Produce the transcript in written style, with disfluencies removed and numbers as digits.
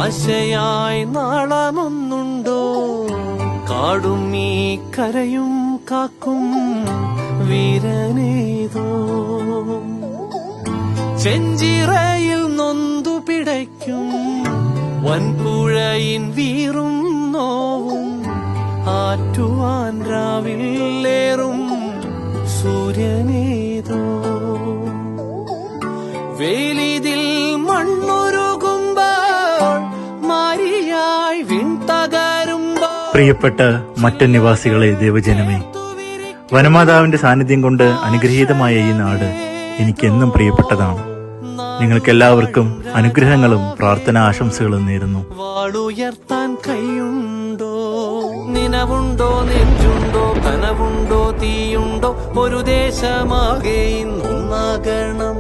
ആശയായി നാളമൊന്നുണ്ടോ? കാടും ഈ കരയും കാക്കും വീരനേതോ. ചെഞ്ചിറയിൽ നൊന്തു പിടയ്ക്കും വൻപുഴയിൻ വീറും നോവും ആറ്റുവാൻ രാവിലേറും സൂര്യനേതോ. വേലിതിൽ മണ്ണൊരുകുമ്പോൾ മാരിയായി വിൺതകരുമ്പോൾ. പ്രിയപ്പെട്ട മറ്റനിവാസികളെ, ദേവജനമേ, വനമാതാവിന്റെ സാന്നിധ്യം കൊണ്ട് അനുഗ്രഹീതമായ ഈ നാട് എനിക്കെന്നും പ്രിയപ്പെട്ടതാണ്. നിങ്ങൾക്കെല്ലാവർക്കും അനുഗ്രഹങ്ങളും പ്രാർത്ഥനാ ആശംസകളും നേരുന്നു. വാളുയർത്താൻ കൈയുണ്ടോ? നിനവുണ്ടോ? നെഞ്ചുണ്ടോ? കനവുണ്ടോ? തീയുണ്ടോ? ഒരു ദേശമാകെ ഇന്നൊന്നാകണം.